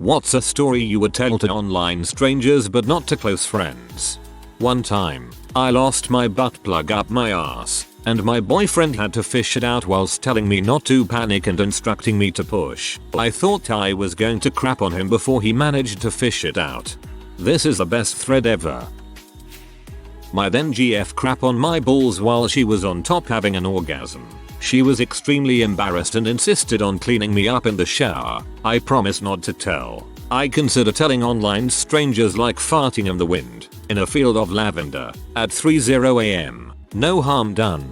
What's a story you would tell to online strangers but not to close friends? One time, I lost my butt plug up my ass, and my boyfriend had to fish it out whilst telling me not to panic and instructing me to push. I thought I was going to crap on him before he managed to fish it out. This is the best thread ever. My then GF crap on my balls while she was on top having an orgasm. She was extremely embarrassed and insisted on cleaning me up in the shower. I promise not to tell. I consider telling online strangers like farting in the wind, in a field of lavender, at 3:0 am. No harm done.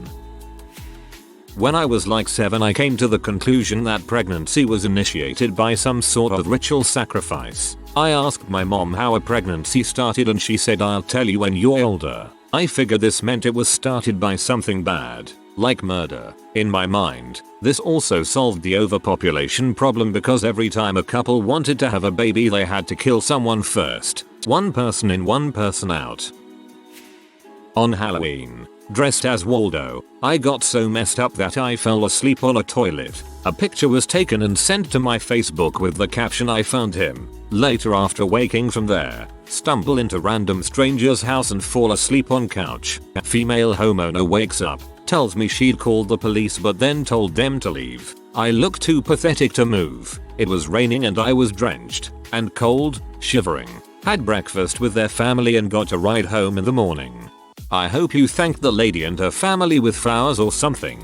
When I was like 7 I came to the conclusion that pregnancy was initiated by some sort of ritual sacrifice. I asked my mom how a pregnancy started and she said I'll tell you when you're older. I figured this meant it was started by something bad, like murder. In my mind, this also solved the overpopulation problem because every time a couple wanted to have a baby they had to kill someone first. One person in, one person out. On Halloween, dressed as Waldo, I got so messed up that I fell asleep on a toilet. A picture was taken and sent to my Facebook with the caption "I found him." Later, after waking from there, stumble into random stranger's house and fall asleep on couch. A female homeowner wakes up, tells me she'd called the police but then told them to leave. I looked too pathetic to move. It was raining and I was drenched and cold, shivering. Had breakfast with their family and got a ride home in the morning. I hope you thanked the lady and her family with flowers or something.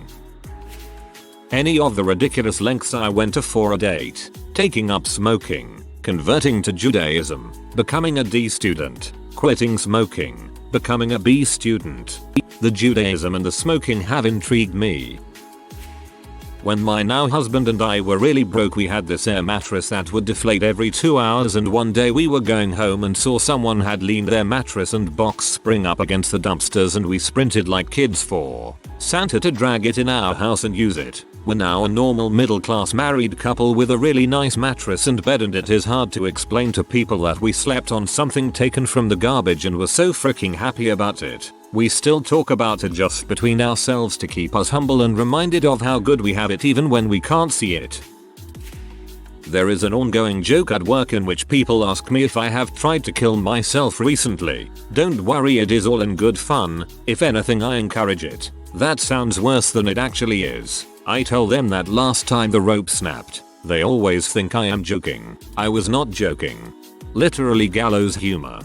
Any of the ridiculous lengths I went to for a date. Taking up smoking, converting to Judaism, becoming a D student, quitting smoking, becoming a B student. The Judaism and the smoking have intrigued me. When my now husband and I were really broke we had this air mattress that would deflate every 2 hours, and one day we were going home and saw someone had leaned their mattress and box spring up against the dumpsters and we sprinted like kids for Santa to drag it in our house and use it. We're now a normal middle class married couple with a really nice mattress and bed, and it is hard to explain to people that we slept on something taken from the garbage and were so freaking happy about it. We still talk about it just between ourselves to keep us humble and reminded of how good we have it even when we can't see it. There is an ongoing joke at work in which people ask me if I have tried to kill myself recently. Don't worry, it is all in good fun. If anything, I encourage it. That sounds worse than it actually is. I tell them that last time the rope snapped. They always think I am joking. I was not joking. Literally gallows humor.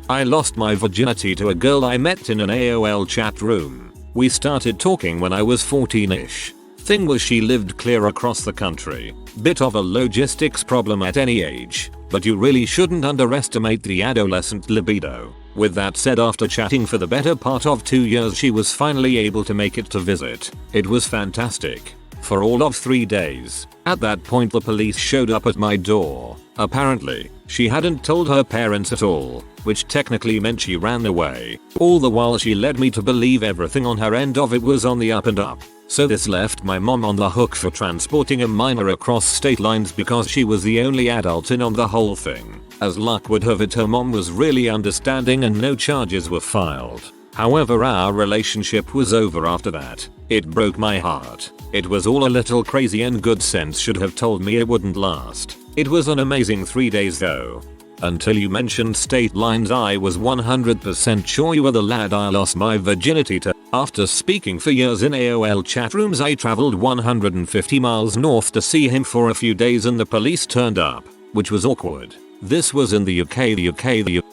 I lost my virginity to a girl I met in an AOL chat room. We started talking when I was 14ish. Thing was, she lived clear across the country. Bit of a logistics problem at any age, but you really shouldn't underestimate the adolescent libido. With that said, after chatting for the better part of 2 years she was finally able to make it to visit. It was fantastic. For all of 3 days. At that point the police showed up at my door. Apparently, she hadn't told her parents at all, which technically meant she ran away. All the while she led me to believe everything on her end of it was on the up and up. So this left my mom on the hook for transporting a minor across state lines because she was the only adult in on the whole thing. As luck would have it, her mom was really understanding and no charges were filed. However, our relationship was over after that. It broke my heart. It was all a little crazy and good sense should have told me it wouldn't last. It was an amazing 3 days though. Until you mentioned state lines I was 100% sure you were the lad I lost my virginity to. After speaking for years in AOL chat rooms I traveled 150 miles north to see him for a few days and the police turned up, which was awkward. This was in the UK.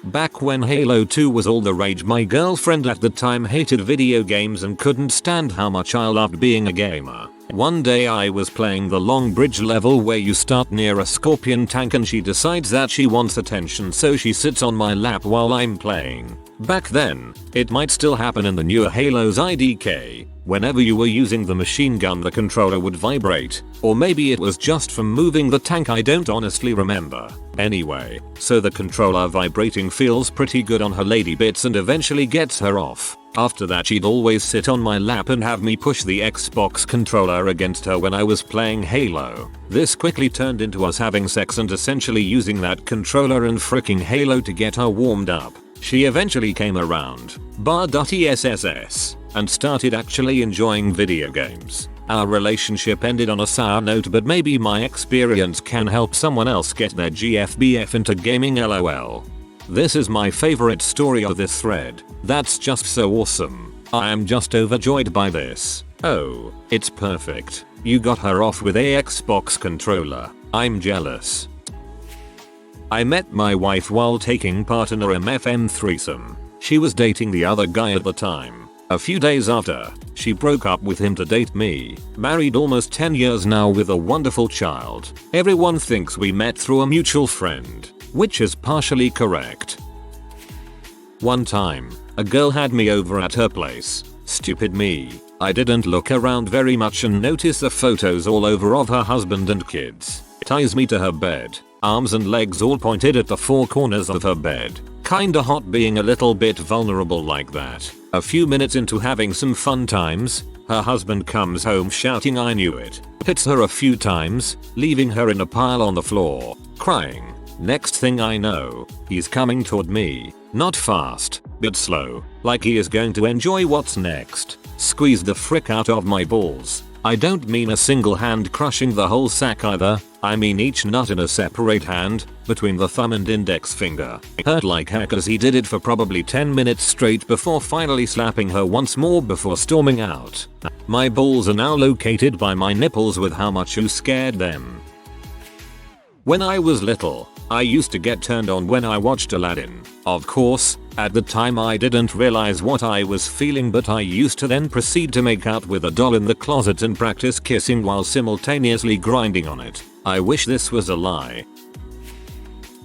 Back when Halo 2 was all the rage, my girlfriend at the time hated video games and couldn't stand how much I loved being a gamer. One day I was playing the long bridge level where you start near a scorpion tank and she decides that she wants attention, so she sits on my lap while I'm playing. Back then, it might still happen in the newer Halos IDK. Whenever you were using the machine gun the controller would vibrate, or maybe it was just from moving the tank, I don't honestly remember. Anyway, so the controller vibrating feels pretty good on her lady bits and eventually gets her off. After that she'd always sit on my lap and have me push the Xbox controller against her when I was playing Halo. This quickly turned into us having sex and essentially using that controller and fricking Halo to get her warmed up. She eventually came around, bar.sss, and started actually enjoying video games. Our relationship ended on a sour note, but maybe my experience can help someone else get their GFBF into gaming, lol. This is my favorite story of this thread. That's just so awesome. I am just overjoyed by this. Oh, it's perfect. You got her off with a Xbox controller. I'm jealous. I met my wife while taking part in a MFM threesome. She was dating the other guy at the time. A few days after, she broke up with him to date me. Married almost 10 years now with a wonderful child. Everyone thinks we met through a mutual friend, which is partially correct. One time, a girl had me over at her place. Stupid me. I didn't look around very much and noticed the photos all over of her husband and kids. Ties me to her bed, arms and legs all pointed at the four corners of her bed. Kinda hot being a little bit vulnerable like that. A few minutes into having some fun times, her husband comes home shouting I knew it. Hits her a few times, leaving her in a pile on the floor, crying. Next thing I know, he's coming toward me. Not fast, but slow, like he is going to enjoy what's next. Squeezed the frick out of my balls. I don't mean a single hand crushing the whole sack either, I mean each nut in a separate hand, between the thumb and index finger. Hurt like heck as he did it for probably 10 minutes straight before finally slapping her once more before storming out. My balls are now located by my nipples with how much you scared them. When I was little, I used to get turned on when I watched Aladdin. Of course, at the time I didn't realize what I was feeling, but I used to then proceed to make out with a doll in the closet and practice kissing while simultaneously grinding on it. I wish this was a lie.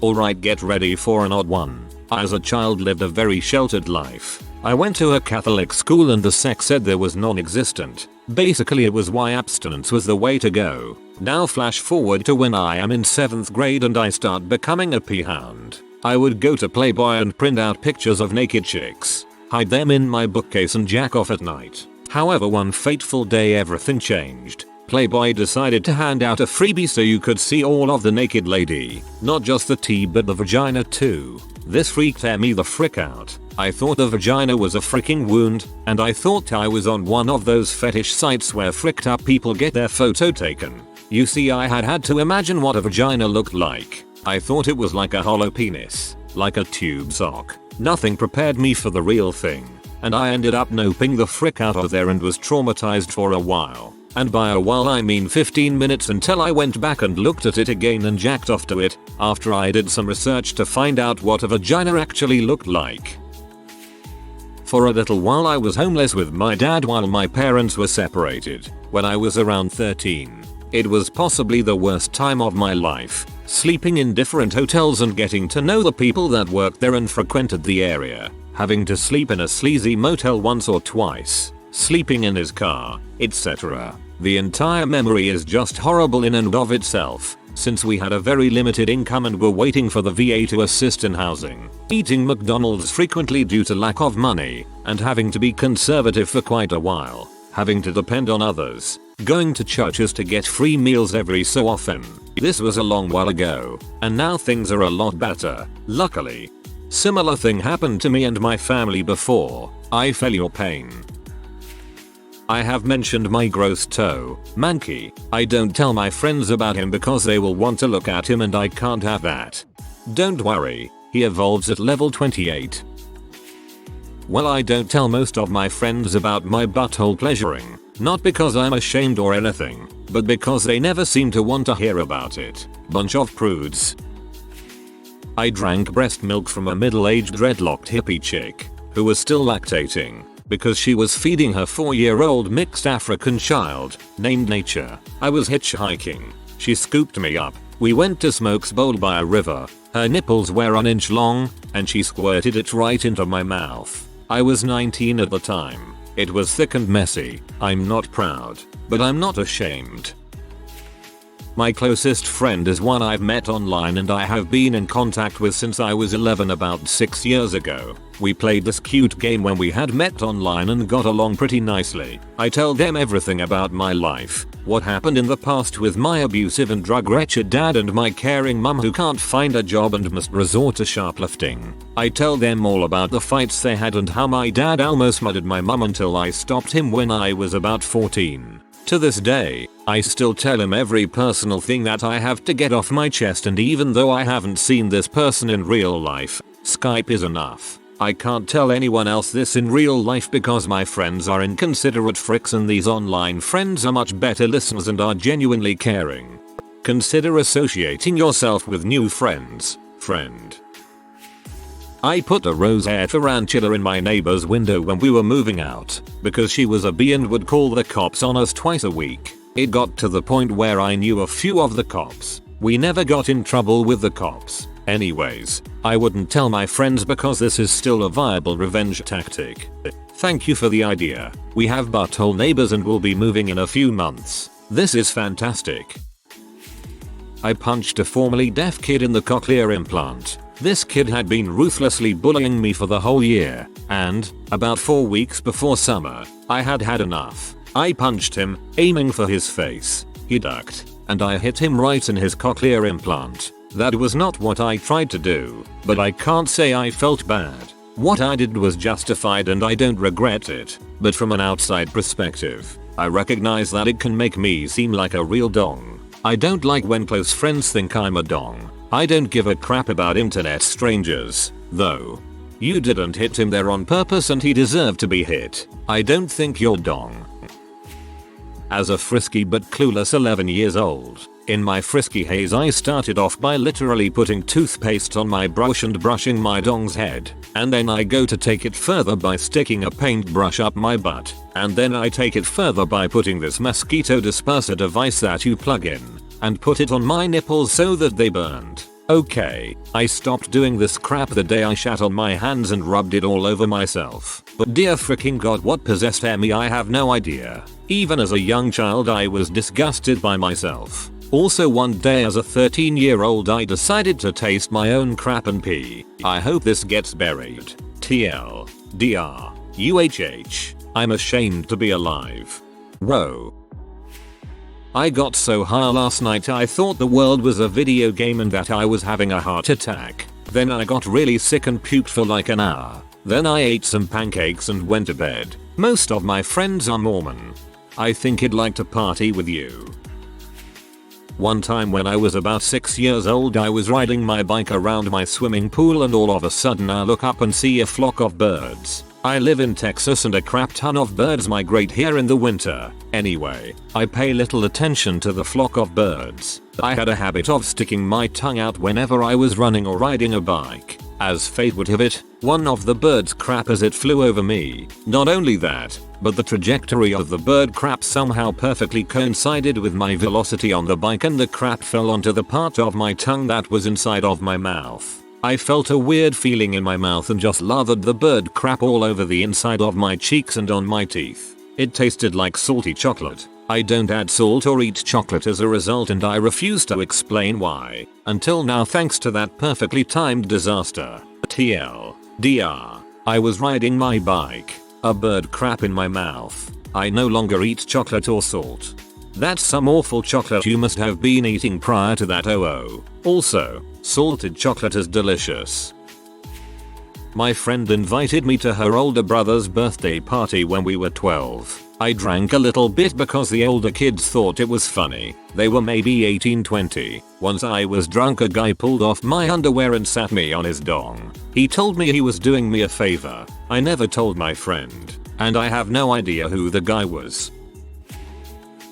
Alright, get ready for an odd one. I as a child lived a very sheltered life. I went to a Catholic school and the sex ed there was non-existent. Basically it was why abstinence was the way to go. Now flash forward to when I am in 7th grade and I start becoming a p-hound. I would go to Playboy and print out pictures of naked chicks, hide them in my bookcase and jack off at night. However, one fateful day everything changed. Playboy decided to hand out a freebie so you could see all of the naked lady. Not just the T but the vagina too. This freaked me the frick out. I thought the vagina was a freaking wound, and I thought I was on one of those fetish sites where fricked up people get their photo taken. You see, I had to imagine what a vagina looked like. I thought it was like a hollow penis, like a tube sock. Nothing prepared me for the real thing, and I ended up noping the frick out of there and was traumatized for a while. And by a while I mean 15 minutes, until I went back and looked at it again and jacked off to it, after I did some research to find out what a vagina actually looked like. For a little while I was homeless with my dad while my parents were separated. When I was around 13. It was possibly the worst time of my life, sleeping in different hotels and getting to know the people that worked there and frequented the area, having to sleep in a sleazy motel once or twice, sleeping in his car, etc. The entire memory is just horrible in and of itself, since we had a very limited income and were waiting for the VA to assist in housing, eating McDonald's frequently due to lack of money, and having to be conservative for quite a while, having to depend on others, going to churches to get free meals every so often. This was a long while ago, and now things are a lot better, luckily. Similar thing happened to me and my family before. I feel your pain. I have mentioned my gross toe, Mankey. I don't tell my friends about him because they will want to look at him and I can't have that. Don't worry, he evolves at level 28. Well, I don't tell most of my friends about my butthole pleasuring, not because I'm ashamed or anything, but because they never seem to want to hear about it. Bunch of prudes. I drank breast milk from a middle-aged dreadlocked hippie chick, who was still lactating, because she was feeding her 4-year-old mixed African child, named Nature. I was hitchhiking. She scooped me up. We went to Smoke's Bowl by a river. Her nipples were an inch long, and she squirted it right into my mouth. I was 19 at the time. It was thick and messy. I'm not proud, but I'm not ashamed. My closest friend is one I've met online and I have been in contact with since I was 11, about 6 years ago. We played this cute game when we had met online and got along pretty nicely. I tell them everything about my life, what happened in the past with my abusive and drug wretched dad and my caring mum who can't find a job and must resort to shoplifting. I tell them all about the fights they had and how my dad almost murdered my mum until I stopped him when I was about 14. To this day, I still tell him every personal thing that I have to get off my chest, and even though I haven't seen this person in real life, Skype is enough. I can't tell anyone else this in real life because my friends are inconsiderate fricks and these online friends are much better listeners and are genuinely caring. Consider associating yourself with new friends, friend. I put a roseate tarantula in my neighbor's window when we were moving out because she was a bee and would call the cops on us twice a week. It got to the point where I knew a few of the cops. We never got in trouble with the cops. Anyways, I wouldn't tell my friends because this is still a viable revenge tactic. Thank you for the idea. We have butthole neighbors and will be moving in a few months. This is fantastic. I punched a formerly deaf kid in the cochlear implant. This kid had been ruthlessly bullying me for the whole year, and, about 4 weeks before summer, I had had enough. I punched him, aiming for his face. He ducked, and I hit him right in his cochlear implant. That was not what I tried to do, but I can't say I felt bad. What I did was justified and I don't regret it, but from an outside perspective, I recognize that it can make me seem like a real dong. I don't like when close friends think I'm a dong. I don't give a crap about internet strangers, though. You didn't hit him there on purpose and he deserved to be hit. I don't think you're dong. As a frisky but clueless 11 years old, in my frisky haze I started off by literally putting toothpaste on my brush and brushing my dong's head, and then I go to take it further by sticking a paintbrush up my butt, and then I take it further by putting this mosquito disperser device that you plug in, and put it on my nipples so that they burned. Okay, I stopped doing this crap the day I shat on my hands and rubbed it all over myself. But dear freaking god, what possessed me, I have no idea. Even as a young child I was disgusted by myself. Also one day as a 13-year-old I decided to taste my own crap and pee. I hope this gets buried. TL. DR. UHH. I'm ashamed to be alive. Whoa. I got so high last night I thought the world was a video game and that I was having a heart attack. Then I got really sick and puked for like an hour. Then I ate some pancakes and went to bed. Most of my friends are Mormon. I think I'd like to party with you. One time when I was about 6 years old I was riding my bike around my swimming pool and all of a sudden I look up and see a flock of birds. I live in Texas and a crap ton of birds migrate here in the winter. Anyway, I pay little attention to the flock of birds. I had a habit of sticking my tongue out whenever I was running or riding a bike. As fate would have it, one of the birds crap as it flew over me. Not only that, but the trajectory of the bird crap somehow perfectly coincided with my velocity on the bike and the crap fell onto the part of my tongue that was inside of my mouth. I felt a weird feeling in my mouth and just lathered the bird crap all over the inside of my cheeks and on my teeth. It tasted like salty chocolate. I don't add salt or eat chocolate as a result and I refuse to explain why. Until now, thanks to that perfectly timed disaster. TL. DR. I was riding my bike. A bird crap in my mouth. I no longer eat chocolate or salt. That's some awful chocolate you must have been eating prior to that. Also, salted chocolate is delicious. My friend invited me to her older brother's birthday party when we were 12. I drank a little bit because the older kids thought it was funny. They were maybe 18-20. Once I was drunk, a guy pulled off my underwear and sat me on his dong. He told me he was doing me a favor. I never told my friend, and I have no idea who the guy was.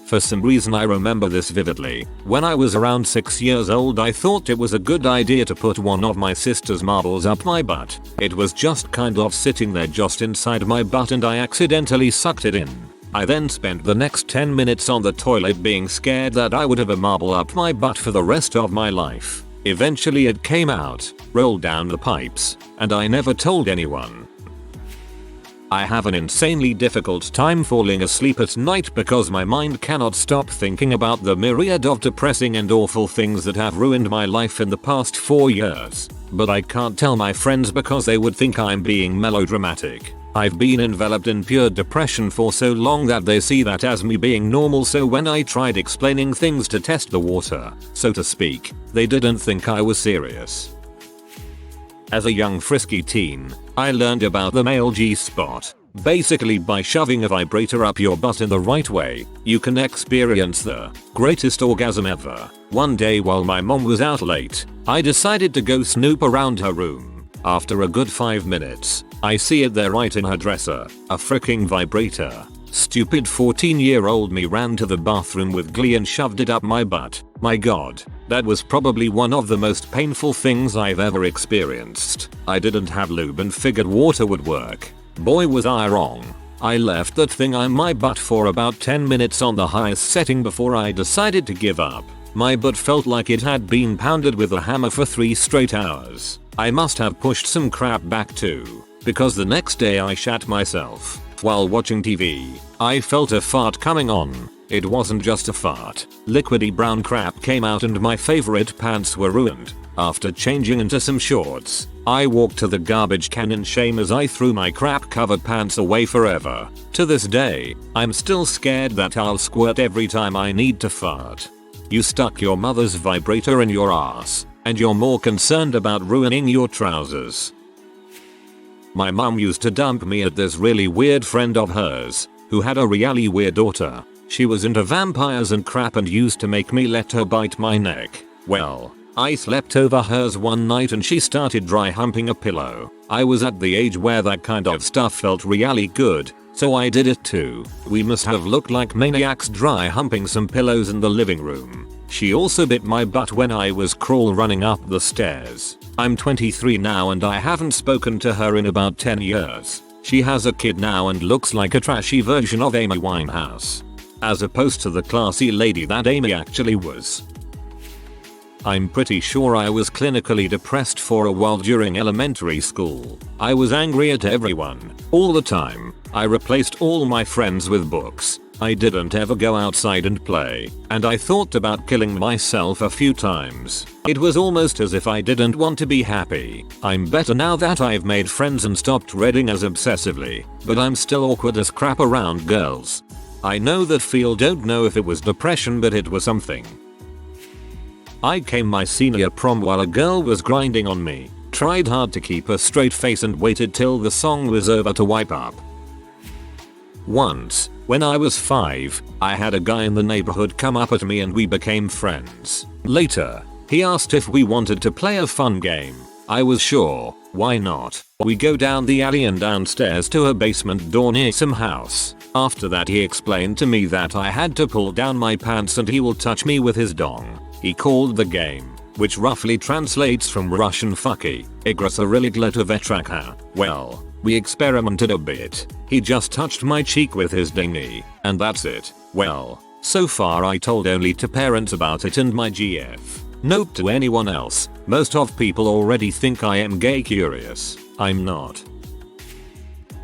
For some reason I remember this vividly. When I was around 6 years old I thought it was a good idea to put one of my sister's marbles up my butt. It was just kind of sitting there just inside my butt and I accidentally sucked it in. I then spent the next 10 minutes on the toilet being scared that I would have a marble up my butt for the rest of my life. Eventually it came out, rolled down the pipes, and I never told anyone. I have an insanely difficult time falling asleep at night because my mind cannot stop thinking about the myriad of depressing and awful things that have ruined my life in the past 4 years. But I can't tell my friends because they would think I'm being melodramatic. I've been enveloped in pure depression for so long that they see that as me being normal, so when I tried explaining things to test the water, so to speak, they didn't think I was serious. As a young frisky teen, I learned about the male Gspot. Basically, by shoving a vibrator up your butt in the right way, you can experience the greatest orgasm ever. One day while my mom was out late, I decided to go snoop around her room. After a good 5 minutes, I see it there right in her dresser, a freaking vibrator. Stupid 14-year-old me ran to the bathroom with glee and shoved it up my butt. My god, that was probably one of the most painful things I've ever experienced. I didn't have lube and figured water would work. Boy was I wrong. I left that thing on my butt for about 10 minutes on the highest setting before I decided to give up. My butt felt like it had been pounded with a hammer for 3 straight hours. I must have pushed some crap back too, because the next day I shat myself. While watching TV, I felt a fart coming on. It wasn't just a fart. Liquidy brown crap came out and my favorite pants were ruined. After changing into some shorts, I walked to the garbage can in shame as I threw my crap covered pants away forever. To this day, I'm still scared that I'll squirt every time I need to fart. You stuck your mother's vibrator in your ass, and you're more concerned about ruining your trousers. My mum used to dump me at this really weird friend of hers, who had a really weird daughter. She was into vampires and crap and used to make me let her bite my neck. Well, I slept over hers one night and she started dry humping a pillow. I was at the age where that kind of stuff felt really good, so I did it too. We must have looked like maniacs dry humping some pillows in the living room. She also bit my butt when I was crawl running up the stairs. I'm 23 now and I haven't spoken to her in about 10 years. She has a kid now and looks like a trashy version of Amy Winehouse, as opposed to the classy lady that Amy actually was. I'm pretty sure I was clinically depressed for a while during elementary school. I was angry at everyone, all the time. I replaced all my friends with books. I didn't ever go outside and play, and I thought about killing myself a few times. It was almost as if I didn't want to be happy. I'm better now that I've made friends and stopped reading as obsessively, but I'm still awkward as crap around girls. I know that feel don't know if it was depression, but it was something. I came my senior prom while a girl was grinding on me, tried hard to keep a straight face and waited till the song was over to wipe up. Once, when I was 5, I had a guy in the neighborhood come up at me and we became friends. Later, he asked if we wanted to play a fun game. I was sure, why not? We go down the alley and downstairs to a basement door near some house. After that he explained to me that I had to pull down my pants and he will touch me with his dong. He called the game, which roughly translates from Russian fucky, Igrasa. Well, we experimented a bit. He just touched my cheek with his dingy, and that's it. Well, so far I told only to parents about it and my GF. Note to anyone else, most of people already think I am gay curious. I'm not.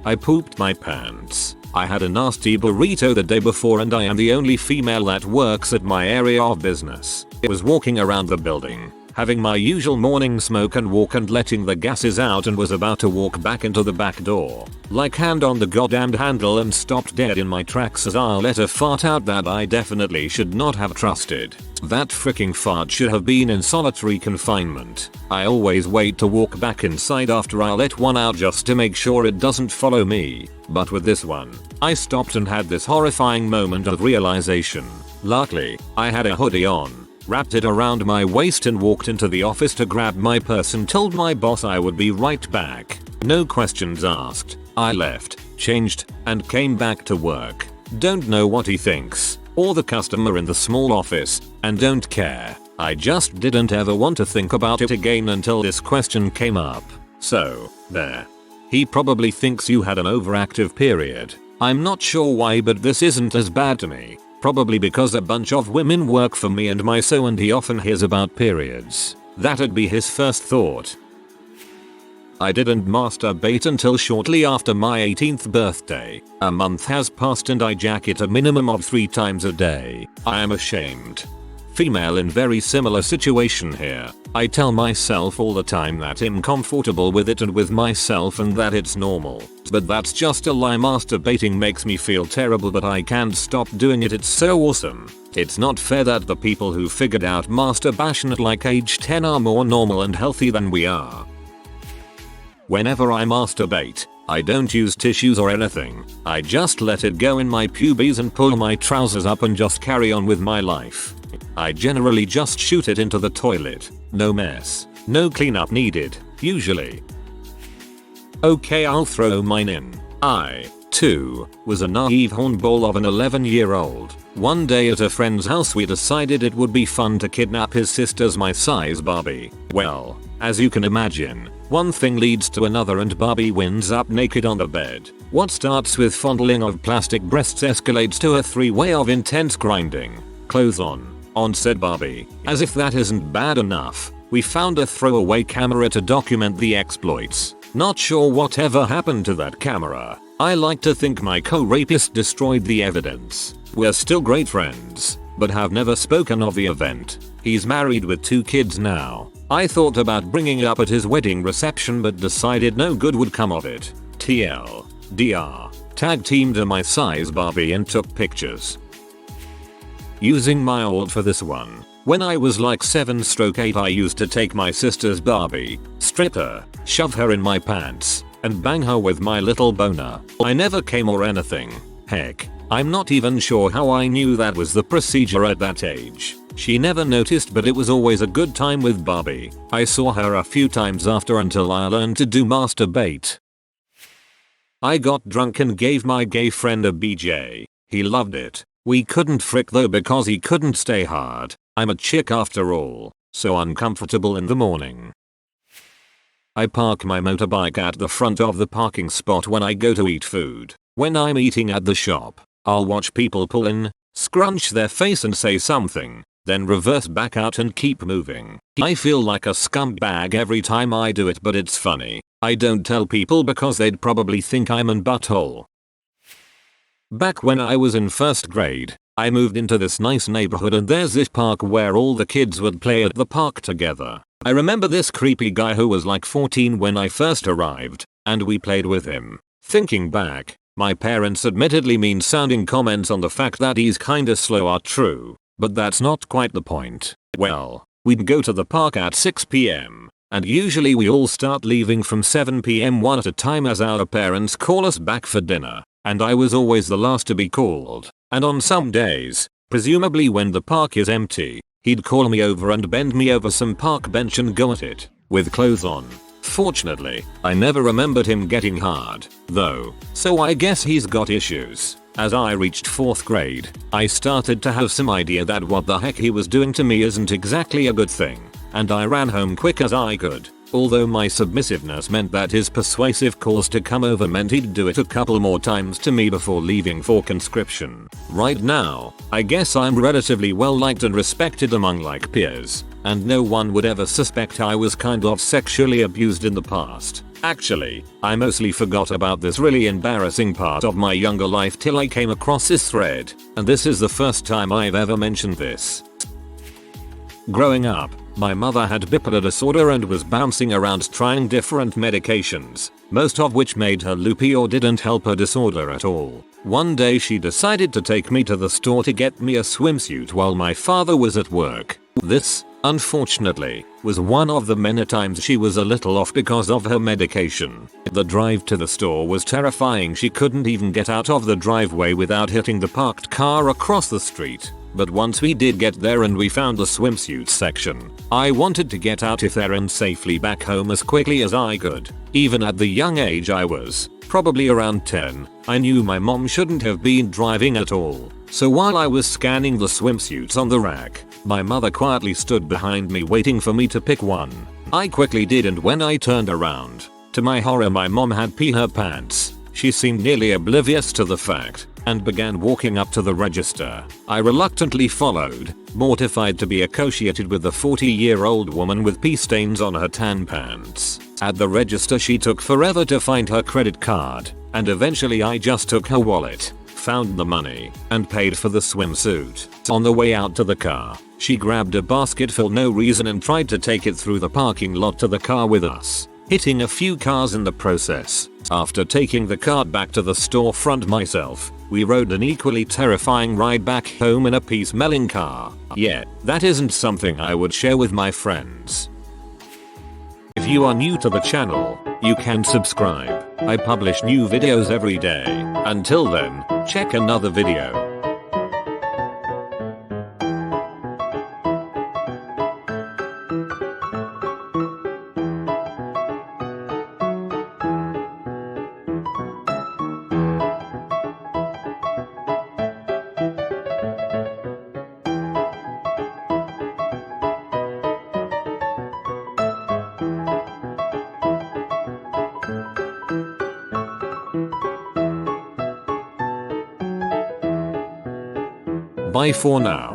I pooped my pants. I had a nasty burrito the day before and I am the only female that works at my area of business. I was walking around the building, having my usual morning smoke and walk and letting the gases out, and was about to walk back into the back door. Like hand on the goddamned handle, and stopped dead in my tracks as I let a fart out that I definitely should not have trusted. That freaking fart should have been in solitary confinement. I always wait to walk back inside after I let one out just to make sure it doesn't follow me. But with this one, I stopped and had this horrifying moment of realization. Luckily, I had a hoodie on, wrapped it around my waist and walked into the office to grab my purse and told my boss I would be right back. No questions asked. I left, changed, and came back to work. Don't know what he thinks, or the customer in the small office, and don't care. I just didn't ever want to think about it again until this question came up. So, there. He probably thinks you had an overactive period. I'm not sure why, but this isn't as bad to me. Probably because a bunch of women work for me and and he often hears about periods. That'd be his first thought. I didn't masturbate until shortly after my 18th birthday. A month has passed and I jack it a minimum of 3 times a day. I am ashamed. Female in very similar situation here. I tell myself all the time that I'm comfortable with it and with myself and that it's normal. But that's just a lie. Masturbating makes me feel terrible, but I can't stop doing it. It's so awesome. It's not fair that the people who figured out masturbation at like age 10 are more normal and healthy than we are. Whenever I masturbate, I don't use tissues or anything. I just let it go in my pubes and pull my trousers up and just carry on with my life. I generally just shoot it into the toilet. No mess. No cleanup needed, usually. Okay, I'll throw mine in. I, too, was a naive hornball of an 11-year-old. One day at a friend's house we decided it would be fun to kidnap his sister's my size Barbie. Well, as you can imagine, one thing leads to another and Barbie winds up naked on the bed. What starts with fondling of plastic breasts escalates to a three-way of intense grinding. Clothes on said Barbie. As if that isn't bad enough, we found a throwaway camera to document the exploits. Not sure whatever happened to that camera. I like to think my co-rapist destroyed the evidence. We're still great friends, but have never spoken of the event. He's married with 2 kids now. I thought about bringing it up at his wedding reception but decided no good would come of it. TLDR. Tag teamed a my size Barbie and took pictures. Using my old for this one. When I was like 7/8 I used to take my sister's Barbie, strip her, shove her in my pants, and bang her with my little boner. I never came or anything. Heck, I'm not even sure how I knew that was the procedure at that age. She never noticed but it was always a good time with Barbie. I saw her a few times after until I learned to do masturbate. I got drunk and gave my gay friend a BJ. He loved it. We couldn't frick though because he couldn't stay hard. I'm a chick after all, so uncomfortable in the morning. I park my motorbike at the front of the parking spot when I go to eat food. When I'm eating at the shop, I'll watch people pull in, scrunch their face and say something, then reverse back out and keep moving. I feel like a scumbag every time I do it but it's funny. I don't tell people because they'd probably think I'm an butthole. Back when I was in 1st grade, I moved into this nice neighborhood and there's this park where all the kids would play at the park together. I remember this creepy guy who was like 14 when I first arrived, and we played with him. Thinking back, my parents' admittedly mean sounding comments on the fact that he's kinda slow are true, but that's not quite the point. Well, we'd go to the park at 6 p.m. and usually we all start leaving from 7 p.m. one at a time as our parents call us back for dinner. And I was always the last to be called. And on some days, presumably when the park is empty, he'd call me over and bend me over some park bench and go at it, with clothes on. Fortunately, I never remembered him getting hard, though, so I guess he's got issues. As I reached 4th grade, I started to have some idea that what the heck he was doing to me isn't exactly a good thing, and I ran home quick as I could. Although my submissiveness meant that his persuasive calls to come over meant he'd do it a couple more times to me before leaving for conscription. Right now, I guess I'm relatively well liked and respected among like peers, and no one would ever suspect I was kind of sexually abused in the past. Actually, I mostly forgot about this really embarrassing part of my younger life till I came across this thread, and this is the first time I've ever mentioned this. Growing up, my mother had bipolar disorder and was bouncing around trying different medications, most of which made her loopy or didn't help her disorder at all. One day she decided to take me to the store to get me a swimsuit while my father was at work. This, unfortunately, was one of the many times she was a little off because of her medication. The drive to the store was terrifying. She couldn't even get out of the driveway without hitting the parked car across the street. But once we did get there and we found the swimsuit section, I wanted to get out of there and safely back home as quickly as I could. Even at the young age I was, probably around 10, I knew my mom shouldn't have been driving at all. So while I was scanning the swimsuits on the rack, my mother quietly stood behind me waiting for me to pick one. I quickly did, and when I turned around, to my horror my mom had peed her pants. She seemed nearly oblivious to the fact, and began walking up to the register. I reluctantly followed, mortified to be associated with the 40-year-old woman with pee stains on her tan pants. At the register she took forever to find her credit card, and eventually I just took her wallet, found the money, and paid for the swimsuit. On the way out to the car, she grabbed a basket for no reason and tried to take it through the parking lot to the car with us, hitting a few cars in the process. After taking the cart back to the storefront myself, we rode an equally terrifying ride back home in a pee-smelling car. Yeah, that isn't something I would share with my friends. If you are new to the channel, you can subscribe. I publish new videos every day. Until then, check another video. Bye for now.